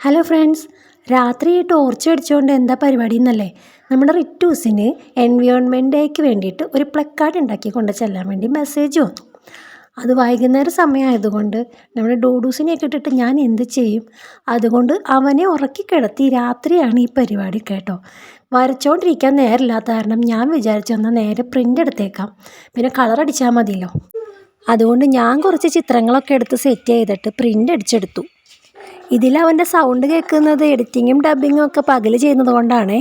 Hello friends, രാത്രി torch അടിച്ചുകൊണ്ട് എന്താ പരിപാടി എന്നല്ലേ? നമ്മുടെ റിറ്റൂസിന് എൻവയോൺമെൻറ്റ് ഡേക്ക് വേണ്ടിയിട്ട് ഒരു പ്ലക്കാർഡ് ഉണ്ടാക്കി കൊണ്ട് ചെല്ലാൻ വേണ്ടി മെസ്സേജ് വന്നു. അത് വൈകുന്നേരം സമയമായതുകൊണ്ട് നമ്മുടെ ഡൂഡൂസിനെയൊക്കെ ഇട്ടിട്ട് ഞാൻ എന്ത് ചെയ്യും? അതുകൊണ്ട് അവനെ ഉറക്കി കിടത്തി രാത്രിയാണ് ഈ പരിപാടി കേട്ടോ. വരച്ചുകൊണ്ടിരിക്കാൻ നേരമില്ലാത്ത കാരണം ഞാൻ വിചാരിച്ചു എന്നാൽ നേരെ പ്രിൻ്റ് എടുത്തേക്കാം, പിന്നെ കളർ അടിച്ചാൽ മതിയല്ലോ. അതുകൊണ്ട് ഞാൻ കുറച്ച് ചിത്രങ്ങളൊക്കെ എടുത്ത് സെറ്റ് ചെയ്തിട്ട് പ്രിൻ്റ് അടിച്ചെടുത്തു. ഇതിലവൻ്റെ സൗണ്ട് കേൾക്കുന്നത് എഡിറ്റിങ്ങും ഡബ്ബിങ്ങും ഒക്കെ പകൽ ചെയ്യുന്നത് കൊണ്ടാണേ.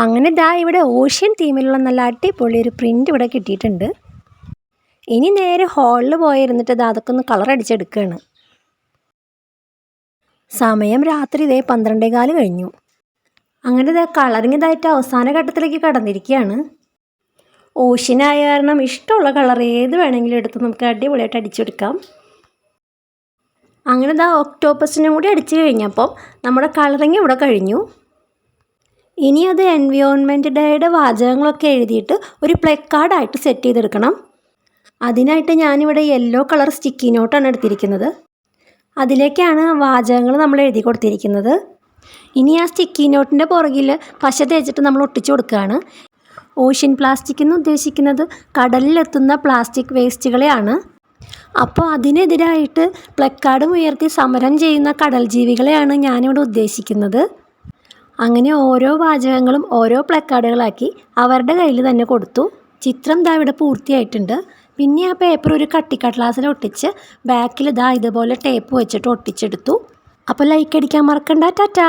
അങ്ങനെ ഇവിടെ ഓഷ്യൻ തീമിലുള്ള നല്ല അടിപൊളി ഒരു പ്രിൻ്റ് ഇവിടെ കിട്ടിയിട്ടുണ്ട്. ഇനി നേരെ ഹാളിൽ പോയിരുന്നിട്ട് അതൊക്കെ ഒന്ന് കളർ അടിച്ചെടുക്കുകയാണ്. സമയം രാത്രി 12:15 കഴിഞ്ഞു. അങ്ങനെ കളറിങ് അവസാന ഘട്ടത്തിലേക്ക് കടന്നിരിക്കുകയാണ്. ഓഷ്യനായ കാരണം ഇഷ്ടമുള്ള കളർ ഏത് വേണമെങ്കിലും എടുത്ത് നമുക്ക് അടിപൊളിയായിട്ട് അടിച്ചെടുക്കാം. അങ്ങനെ ഒക്ടോപ്പസിനും കൂടി അടിച്ചു കഴിഞ്ഞപ്പം നമ്മുടെ കളറിങ് ഇവിടെ കഴിഞ്ഞു. ഇനി അത് എൻവയോൺമെൻറ്റ് ഡേയുടെ വാചകങ്ങളൊക്കെ എഴുതിയിട്ട് ഒരു പ്ലക്കാർഡായിട്ട് സെറ്റ് ചെയ്തെടുക്കണം. അതിനായിട്ട് ഞാനിവിടെ യെല്ലോ കളർ സ്റ്റിക്കി നോട്ടാണ് എടുത്തിരിക്കുന്നത്. അതിലേക്കാണ് വാചകങ്ങൾ നമ്മൾ എഴുതി കൊടുത്തിരിക്കുന്നത്. ഇനി ആ സ്റ്റിക്കി നോട്ടിൻ്റെ പുറകിൽ പശ തേച്ചിട്ട് നമ്മൾ ഒട്ടിച്ചു കൊടുക്കുകയാണ്. ഓഷ്യൻ പ്ലാസ്റ്റിക് എന്ന് ഉദ്ദേശിക്കുന്നത് കടലിലെത്തുന്ന പ്ലാസ്റ്റിക് വേസ്റ്റുകളെയാണ്. അപ്പോൾ അതിനെതിരായിട്ട് പ്ലക്കാർഡും ഉയർത്തി സമരം ചെയ്യുന്ന കടൽ ജീവികളെയാണ് ഞാനിവിടെ ഉദ്ദേശിക്കുന്നത്. അങ്ങനെ ഓരോ വാചകങ്ങളും ഓരോ പ്ലക്കാർഡുകളാക്കി അവരുടെ കയ്യിൽ തന്നെ കൊടുത്തു. ചിത്രം ഇവിടെ പൂർത്തിയായിട്ടുണ്ട്. പിന്നെ ആ പേപ്പർ ഒരു കട്ടിക്കടലാസിൽ ഒട്ടിച്ച് ബാക്കിൽ ഇതുപോലെ ടേപ്പ് വെച്ചിട്ട് ഒട്ടിച്ചെടുത്തു. അപ്പോൾ ലൈക്ക് അടിക്കാൻ മറക്കണ്ട. ടാറ്റാ.